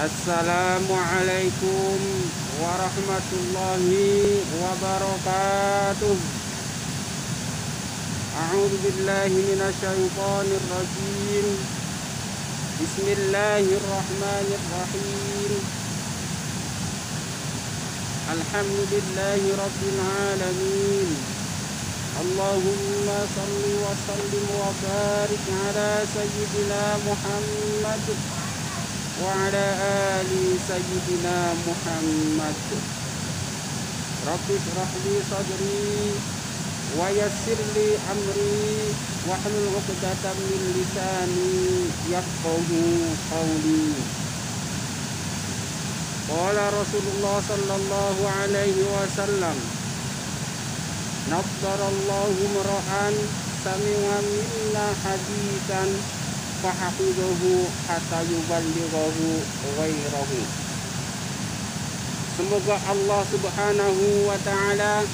Assalamualaikum warahmatullahi wabarakatuh. A'udzu billahi minasyaitonir rajim. Bismillahirrahmanirrahim. Alhamdulillahi rabbil alamin. Allahumma salli wa sallim wa barik ala sayyidina Muhammad wa ala ali sayyidina Muhammad. Rabbi shrah li sadri wa yassir li amri wahlul 'uqdatam min lisani yafqahu qawli. Qala Rasulullah sallallahu alaihi wasallam, nadarallahu mar'an sami'a minna haditsan fahafidhahu hatta yuballighahu ghairahu. Semoga Allah Subhanahu wa taala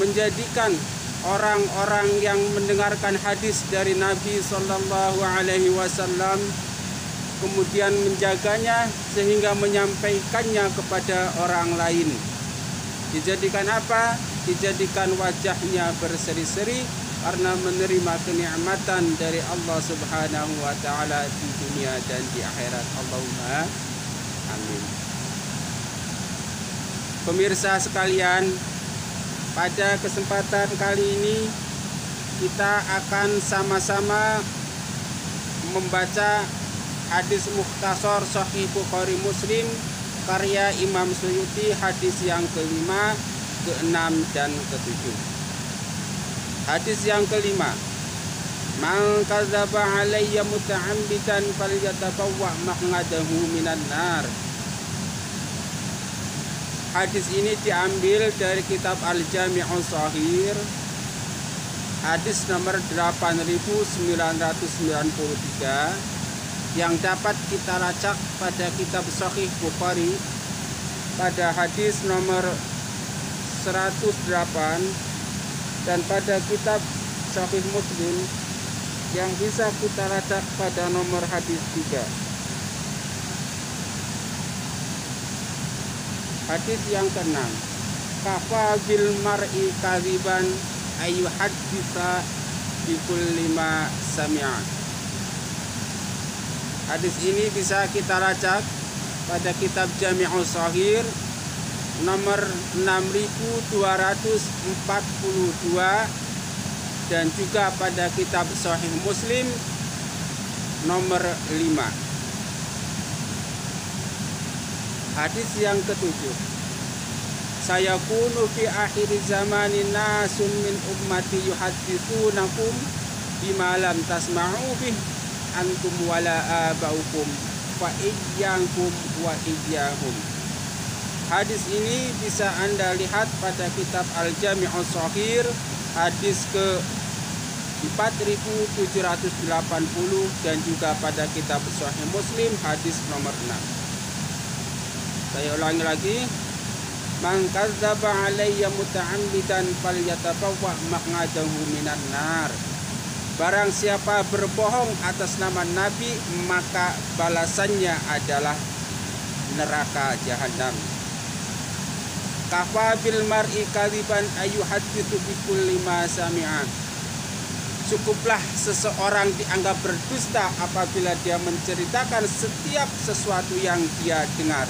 menjadikan orang-orang yang mendengarkan hadis dari Nabi sallallahu alaihi wasallam kemudian menjaganya sehingga menyampaikannya kepada orang lain. Dijadikan apa? Dijadikan wajahnya berseri-seri karena menerima kenikmatan dari Allah Subhanahu wa taala di dunia dan di akhirat. Allahumma amin. Pemirsa sekalian, pada kesempatan kali ini kita akan sama-sama membaca hadis mukhtasar Sahih Bukhari Muslim karya Imam Suyuti, hadis yang kelima, keenam, dan ketujuh. Hadis yang kelima, man kadzaba alayya muta'ammidan falyatabawwa maq'adahu minan nar. Hadis ini diambil dari kitab Al-Jami'us Shahih, hadis nomor 8993, yang dapat kita lacak pada kitab Sahih Bukhari pada hadis nomor 108 dan pada kitab Sahih Muslim yang bisa kita lacak pada nomor hadis 3. Hadis yang keenam, kafa bil mar'i kadziban ayyuhadditsa bikulli ma sami'a. Hadis ini bisa kita lacak pada kitab Jami'us Shahih nomor 6242 dan juga pada kitab Sahih Muslim nomor 5. Hadis yang ketujuh, sayakunu fi akhir zamanin nasun min ummati yuhadditsunakum bima lam tasma'u bih antum wala abaukum fa iyyakum wa iyyahum. Hadis ini bisa Anda lihat pada kitab Al-Jami'us Shahih hadis ke 4780 dan juga pada kitab Sahih Muslim hadis nomor 6. Saya ulangi lagi, man kadzdzaba alayya muta'ammidan falyatabawwa maq'adahu minan nar. Barang siapa berbohong atas nama Nabi, maka balasannya adalah neraka jahanam. Kafa bil mar'i kadziban ayyuhadditsu bikulli ma sami'a. Cukuplah seseorang dianggap berdusta apabila dia menceritakan setiap sesuatu yang dia dengar.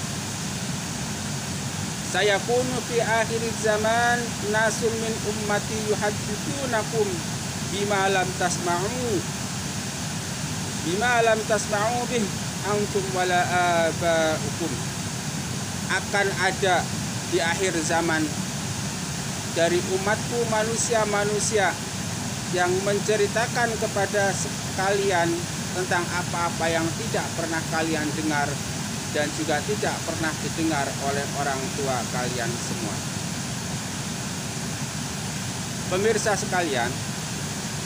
Sayakunu fi akhir zaman nasun min ummati yuhadditsunakum bima lam tasma'u bih antum wala abaukum. Akan ada di akhir zaman dari umatku manusia-manusia yang menceritakan kepada kalian tentang apa-apa yang tidak pernah kalian dengar dan juga tidak pernah didengar oleh orang tua kalian semua. Pemirsa sekalian,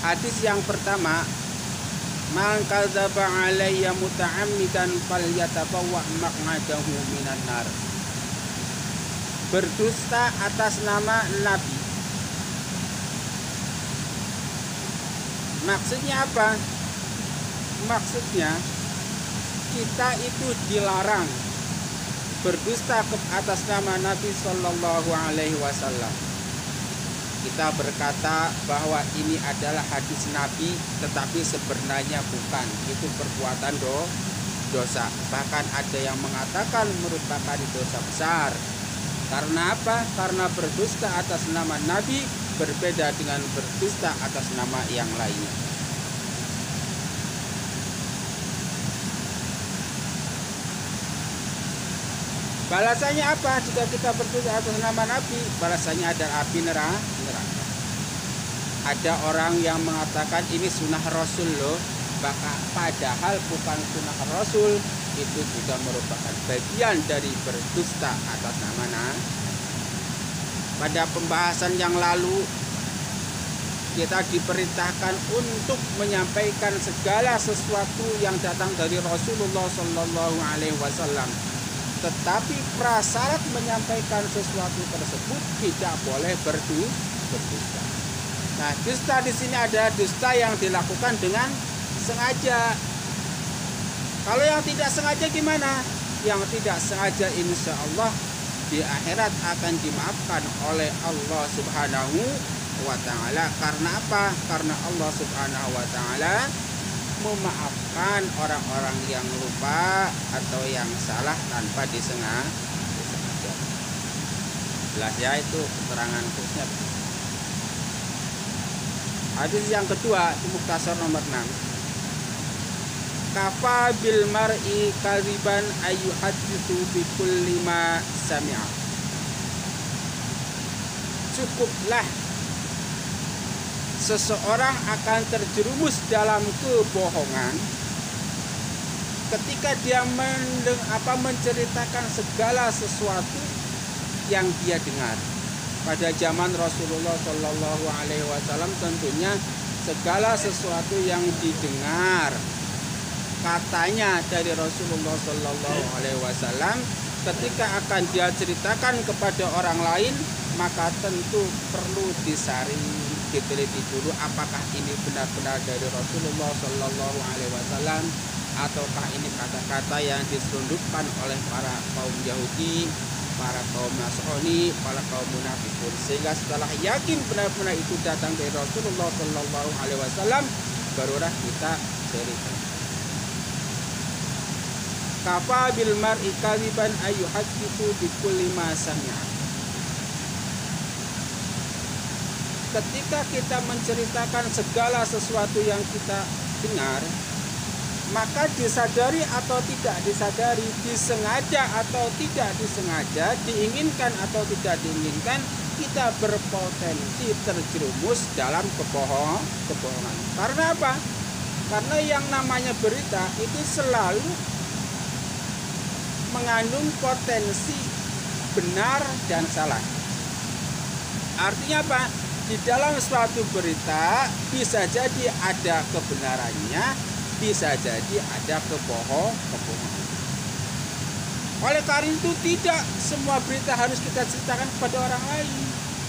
hadis yang pertama, man kadzdzaba alayya muta'ammidan falyatabawwa maq'adahu minan nar. Berdusta atas nama Nabi. Maksudnya apa? Maksudnya kita itu dilarang berdusta atas nama Nabi Shallallahu Alaihi Wasallam. Kita berkata bahwa ini adalah hadis Nabi, tetapi sebenarnya bukan. Itu perbuatan dosa. Bahkan ada yang mengatakan merupakan dosa besar. Karena apa? Karena berdusta atas nama Nabi berbeda dengan berdusta atas nama yang lainnya. Balasannya apa jika kita berdusta atas nama Nabi? Balasannya adalah api neraka. Ada orang yang mengatakan ini sunnah Rasul loh, padahal bukan sunnah Rasul. Itu juga merupakan bagian dari berdusta atas nama Nabi. Pada pembahasan yang lalu kita diperintahkan untuk menyampaikan segala sesuatu yang datang dari Rasulullah Shallallahu Alaihi Wasallam. Tetapi prasyarat menyampaikan sesuatu tersebut tidak boleh berdusta. Nah, dusta di sini ada dusta yang dilakukan dengan sengaja. Kalau yang tidak sengaja gimana? Yang tidak sengaja insya Allah di akhirat akan dimaafkan oleh Allah Subhanahu wa Ta'ala. Karena apa? Karena Allah Subhanahu wa Ta'ala memaafkan orang-orang yang lupa atau yang salah tanpa disengaja. Jelas ya, itu keterangan khususnya. Hadis yang kedua di Mukhtasar nomor 6. Kafa bil mar'i kaliban ayyuhaditsu bi kulli ma sami'a. Cukuplah seseorang akan terjerumus dalam kebohongan ketika dia menceritakan segala sesuatu yang dia dengar. Pada zaman Rasulullah Shallallahu Alaihi Wasallam tentunya segala sesuatu yang didengar katanya dari Rasulullah Shallallahu Alaihi Wasallam ketika akan dia ceritakan kepada orang lain, maka tentu perlu disaring, diteliti dulu apakah ini benar-benar dari Rasulullah Shallallahu Alaihi Wasallam ataukah ini kata-kata yang diselundupkan oleh para kaum Yahudi, para kaum Nasrani, para kaum munafikun. Sehingga setelah yakin benar-benar itu datang dari Rasulullah Shallallahu Alaihi Wasallam, barulah kita cerita. Kafa bil mar'i kaliban ayyuhaditsu bi kulli ma sami'a. Ketika kita menceritakan segala sesuatu yang kita dengar, maka disadari atau tidak disadari, disengaja atau tidak disengaja, diinginkan atau tidak diinginkan, kita berpotensi terjerumus dalam kebohongan. Karena apa? Karena yang namanya berita itu selalu mengandung potensi benar dan salah. Artinya apa? Di dalam suatu berita bisa jadi ada kebenarannya, bisa jadi ada kebohongan. Oleh karena itu tidak semua berita harus kita ceritakan kepada orang lain.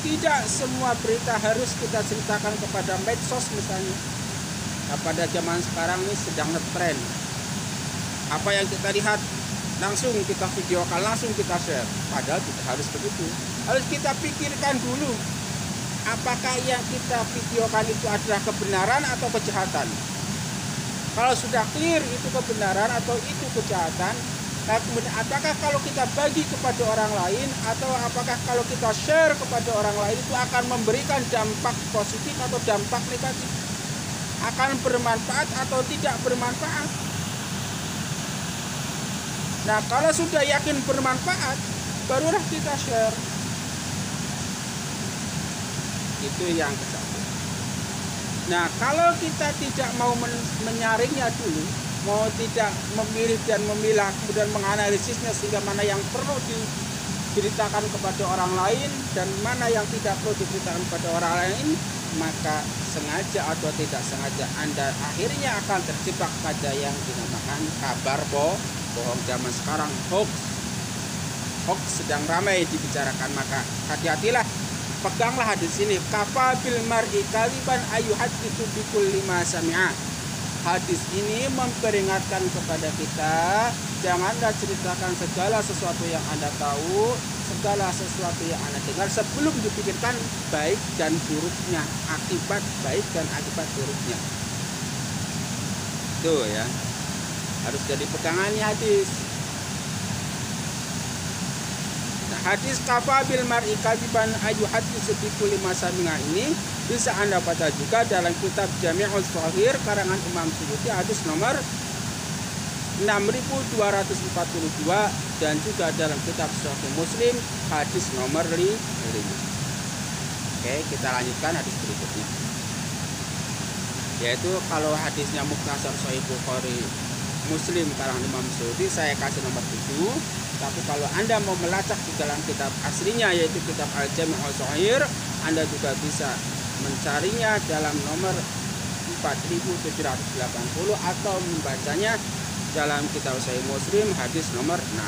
Tidak semua berita harus kita ceritakan kepada medsos misalnya. Nah, pada zaman sekarang ini sedang ngetren. Apa yang kita lihat langsung kita videokan, langsung kita share. Padahal tidak harus begitu. Harus kita pikirkan dulu, apakah yang kita videokan itu adalah kebenaran atau kejahatan. Kalau sudah clear itu kebenaran atau itu kejahatan, nah kemudian apakah kalau kita bagi kepada orang lain atau apakah kalau kita share kepada orang lain itu akan memberikan dampak positif atau dampak negatif, akan bermanfaat atau tidak bermanfaat. Nah, kalau sudah yakin bermanfaat, barulah kita share. Itu yang ke-1. Nah, kalau kita tidak mau menyaringnya dulu, mau tidak memilih dan memilah, kemudian menganalisisnya sehingga mana yang perlu diberitakan kepada orang lain dan mana yang tidak perlu diberitakan kepada orang lain, maka sengaja atau tidak sengaja Anda akhirnya akan terjebak pada yang dinamakan kabar bohong. Zaman sekarang hoax sedang ramai dibicarakan, maka hati-hatilah, peganglah hadis ini. Kafa bil mar'i kaliban ayyuhaditsu bi kulli ma sami'a. Hadis ini memperingatkan kepada kita, janganlah ceritakan segala sesuatu yang Anda tahu, segala sesuatu yang Anda dengar sebelum dipikirkan baik dan buruknya, akibat baik dan akibat buruknya. Tuh ya, harus jadi pegangannya hadis. Hadis kafabil mar'i kadiban ayu hadis bikulli ma sami'a ini bisa Anda baca juga dalam kitab Jami'ul Shahir karangan Imam Suyuti, hadis nomor 6242, dan juga dalam kitab Sahih Muslim hadis nomor 5. Oke, kita lanjutkan hadis berikutnya. Yaitu kalau hadisnya Mukhtasar Sahih Bukhari Muslim karangan Imam Suyuti saya kasih nomor 7. Tapi kalau Anda mau melacak di dalam kitab aslinya yaitu kitab Al-Jami'ul Shahir, Anda juga bisa mencarinya dalam nomor 4780 atau membacanya dalam kitab Sahih Muslim hadis nomor 6.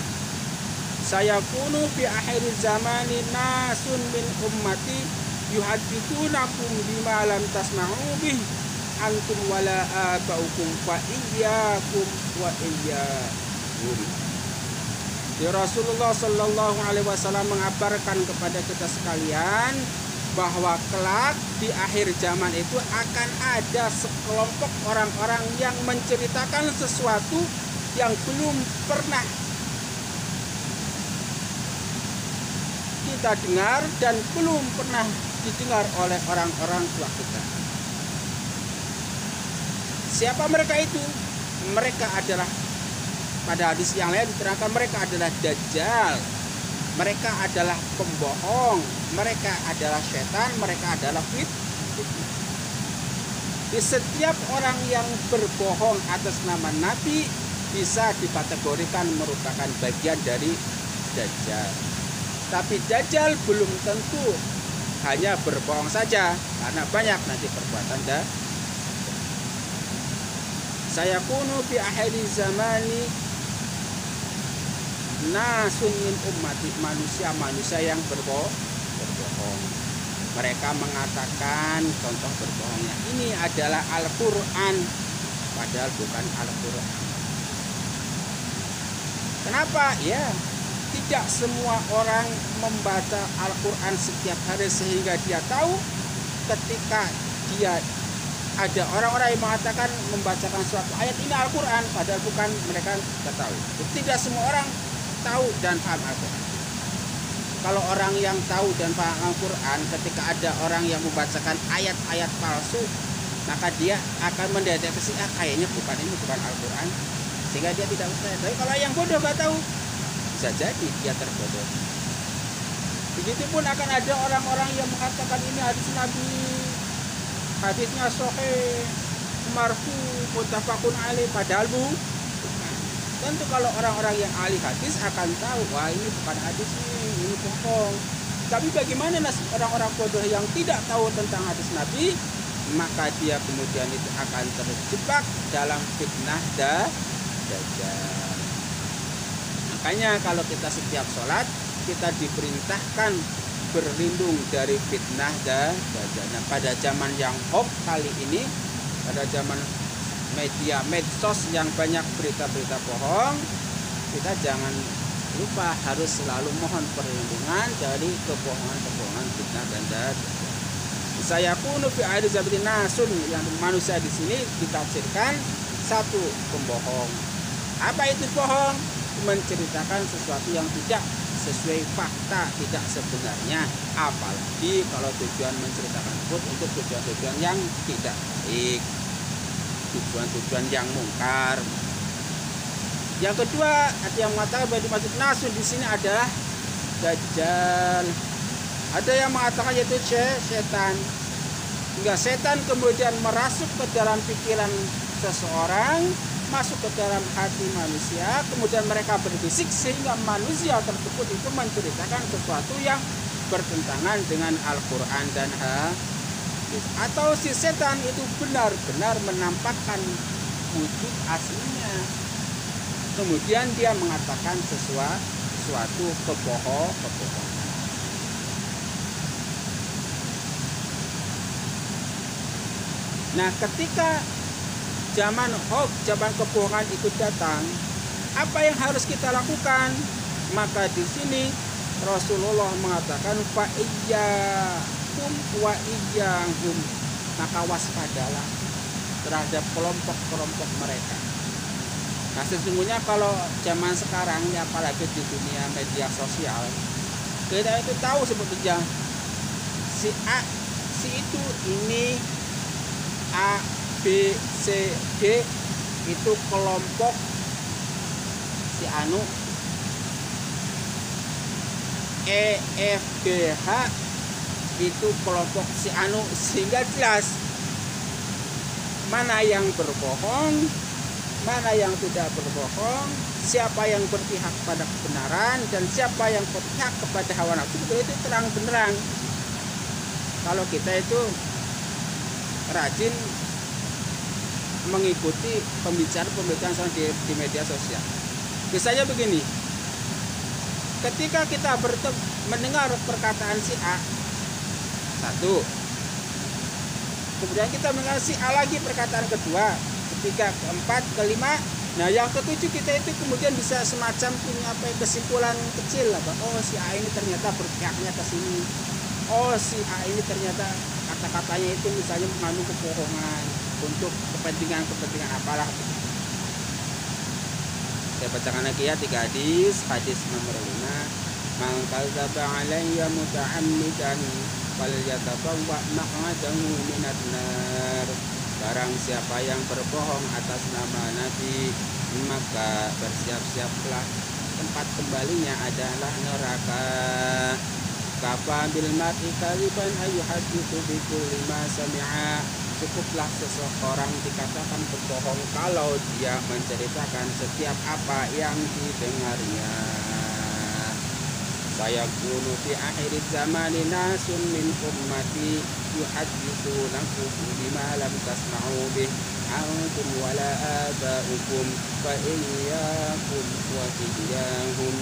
Sayakunu fi akhir zamani nasun min ummati yuhadditsunakum bima lam tasma'u bih antum wala abaukum fa iyyakum wa iyyahum. Rasulullah Shallallahu Alaihi Wasallam mengabarkan kepada kita sekalian bahwa kelak di akhir zaman itu akan ada sekelompok orang-orang yang menceritakan sesuatu yang belum pernah kita dengar dan belum pernah didengar oleh orang-orang tua kita. Siapa mereka itu? Mereka adalah, pada hadis yang lain diterangkan, mereka adalah dajjal, mereka adalah pembohong, mereka adalah setan, mereka adalah fitnah. Di setiap orang yang berbohong atas nama Nabi bisa dikategorikan merupakan bagian dari dajjal. Tapi dajjal belum tentu hanya berbohong saja, karena banyak nanti perbuatan Sayakunu fi akhir zamani nasun min ummati, manusia yang berbohong. Mereka mengatakan contoh berbohongnya ini adalah Al-Quran, padahal bukan Al-Quran. Kenapa? Ya, tidak semua orang membaca Al-Quran setiap hari sehingga dia tahu. Ketika dia ada orang-orang yang mengatakan membacakan suatu ayat ini Al-Quran, padahal bukan, mereka tidak tahu. Tidak semua orang tahu dan paham Al-Quran. Kalau orang yang tahu dan paham Al-Quran, ketika ada orang yang membacakan ayat-ayat palsu, maka dia akan mendeteksi kayaknya bukan Al-Quran, sehingga dia tidak percaya. Tapi kalau yang bodoh nggak tahu, bisa jadi dia terbodoh. Begitupun akan ada orang-orang yang mengatakan ini hadis Nabi, hadisnya sahih, marfu, muttafaqun alaih, padahal tentu kalau orang-orang yang ahli hadis akan tahu, wah ini bukan hadis ini bohong. Tapi bagaimana nasib orang-orang bodoh yang tidak tahu tentang hadis Nabi? Maka dia kemudian itu akan terjebak dalam fitnah dajjal. Makanya kalau kita setiap sholat, kita diperintahkan berlindung dari fitnah dajjal. Nah, pada zaman yang hoax kali ini, pada zaman media medsos yang banyak berita-berita bohong, kita jangan lupa harus selalu mohon perlindungan dari kebohongan-kebohongan fitnah dan dajjal. Saya kunu fi akhir zaman nasun, yang manusia di sini ditafsirkan satu pembohong. Apa itu bohong? Menceritakan sesuatu yang tidak sesuai fakta, tidak sebenarnya, apalagi kalau tujuan menceritakan tersebut untuk tujuan-tujuan yang tidak baik, tujuan-tujuan yang mungkar. Yang kedua, ada yang mengatakan bahwa dimaksud nasun di sini adalah dajjal. Ada yang mengatakan yaitu setan. Hingga setan kemudian merasuk ke dalam pikiran seseorang, masuk ke dalam hati manusia, kemudian mereka berbisik sehingga manusia tersebut itu menceritakan sesuatu yang bertentangan dengan Al-Quran dan hadis. Atau si setan itu benar-benar menampakkan wujud aslinya, kemudian dia mengatakan sesuatu kebohongan. Nah, ketika zaman hoax, zaman kebohongan ikut datang, apa yang harus kita lakukan? Maka di sini Rasulullah mengatakan fa iyyakum wa iyyahum, maka waspadalah terhadap kelompok-kelompok mereka. Nah, sesungguhnya kalau zaman sekarang ya, apalagi di dunia media sosial, kita itu tahu sebetulnya si A, si itu ini A, B, C, D itu kelompok si anu, E, F, G, H itu kelompok si anu, sehingga jelas mana yang berbohong, mana yang tidak berbohong, siapa yang berpihak pada kebenaran dan siapa yang berpihak kepada hawa nafsu, itu terang benderang. Kalau kita itu rajin mengikuti pembicaraan di media sosial. Misalnya begini, ketika kita mendengar perkataan si A satu, kemudian kita mendengar si A lagi perkataan kedua, ketiga, keempat, kelima, nah yang ketujuh kita itu kemudian bisa semacam punya kesimpulan kecil lah, oh si A ini ternyata berpihaknya ke sini, oh si A ini ternyata kata-katanya itu misalnya mengandung kebohongan untuk kepentingan apalah. Saya bacakan lagi ya 3 hadis. Hadis nomor 5, man kadzaba alayya muta'ammidan falyatabawwa maq'adahu minat nar. Barang siapa yang berbohong atas nama Nabi, maka bersiap-siaplah tempat kembalinya adalah neraka. Kafa bil mar'i kaliban ayyuhaditsu bi kulli ma sami'a. Cukuplah seseorang dikatakan berbohong kalau dia menceritakan setiap apa yang didengarnya. Saya kunu fi akhir zamani nasun min ummati yuhaditsunakum bima lam tasma'u bih antum wala aba'ukum fa iyyakum wa iyyahum.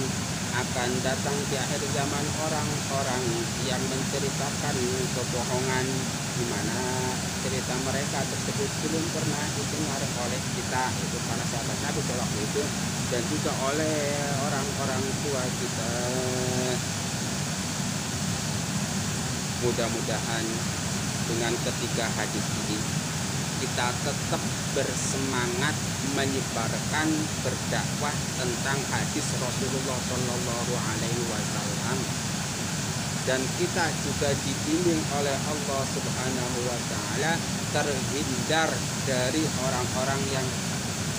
Akan datang di akhir zaman orang-orang yang menceritakan kebohongan, di mana cerita mereka tersebut belum pernah didengar oleh kita, itu para sahabat Nabi waktu itu, dan juga oleh orang-orang tua kita. Mudah-mudahan dengan ketiga hadis ini kita tetap bersemangat menyebarkan berdakwah tentang hadis Rasulullah Shallallahu Alaihi Wasallam, dan kita juga dibimbing oleh Allah Subhanahu Wa Taala terhindar dari orang-orang yang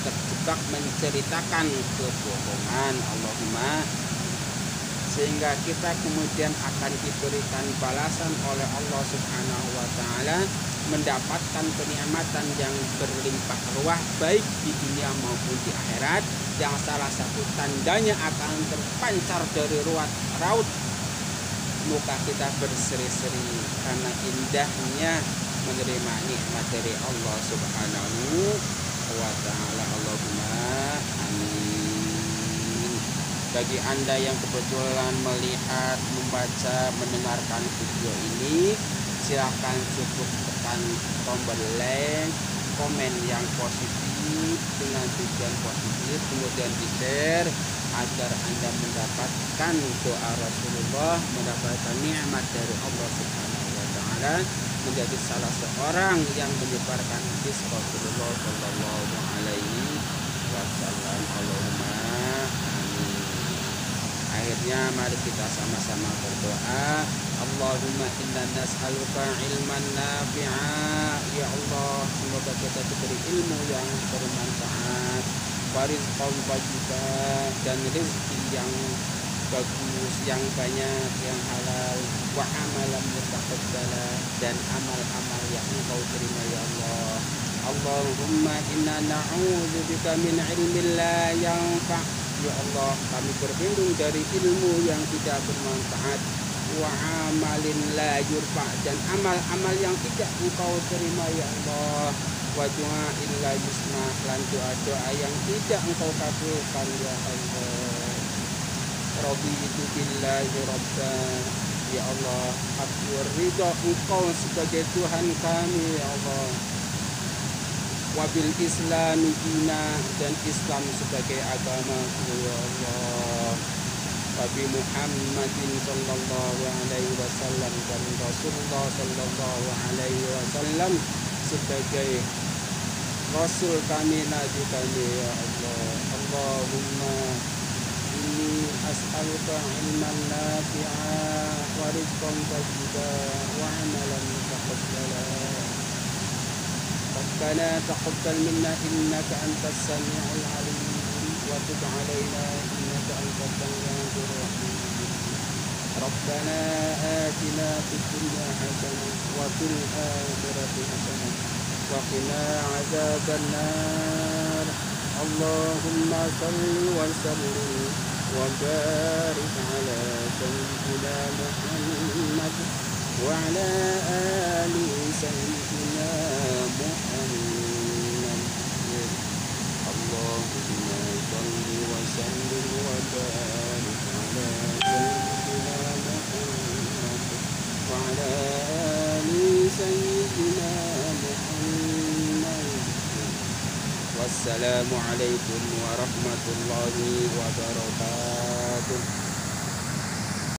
terjebak menceritakan kebohongan. Allahumma, sehingga kita kemudian akan diberikan balasan oleh Allah Subhanahu Wa Taala, mendapatkan kenikmatan yang berlimpah ruah baik di dunia maupun di akhirat, yang salah satu tandanya akan terpancar dari raut muka kita berseri-seri karena indahnya menerima nikmat dari Allah Subhanahu wa Ta'ala. Allahumma amin. Bagi Anda yang kebetulan melihat, membaca, mendengarkan video ini, silakan cukup tekan tombol like, komen yang positif dengan tujuan positif, kemudian di share agar Anda mendapatkan doa Rasulullah, mendapatkan nikmat dari Allah Subhanahu wa Ta'ala, menjadi salah seorang yang menyebarkan hadis Rasulullah Shallallahu Alaihi Wasallam. Allahumma amin. Akhirnya mari kita sama-sama berdoa. Allahumma inna nas'aluka ilman nafi'a. Ya Allah, semoga kita diberi ilmu yang bermanfaat, warizqan thayyiba, dan rezeki yang bagus, yang banyak, yang halal, wa amalan mutaqabbala, dan amal-amal yang Engkau terima ya Allah. Allahumma inna na'udzubika min ilmin la yanfa'. Ya Allah, kami berlindung dari ilmu yang tidak bermanfaat, wa amalin la yurfa', dan amal-amal yang tidak Engkau terima ya Allah, wa du'a illa yusma', dan doa-doa yang tidak Engkau kabulkan ya Allah. Raditu billahi rabba, ya Allah, aku ridha Engkau sebagai Tuhan kami ya Allah. wabil islami dina, dan Islam sebagai agama, ya Allah. Wabi Muhammadin sallallahu alaihi wasallam, dan Rasulullah sallallahu alaihi wasallam sebagai Rasul kami, Nabi kami, ya Allah. Allahumma inni as'aluka ilman nafi'a wa rizqan thayyiba wa amalan mutaqabbala. Rabbana taqabbal minna innaka antas sami'ul 'alim wa tub 'alaina innaka antat tawwabur rahim. Rabbana atina fid dunya hasanah wa fil akhirati hasanah wa qina 'adzaban nar. Allahumma salli wa sallim wa barik ala sayyidina Muhammad wa ala ali sayyidina Muhammad. Allahumma salli wa sallim wa barik ala sayyidina Muhammad wa ala ali sayyidina Muhammad. Wassalamualaikum warahmatullahi wabarakatuh.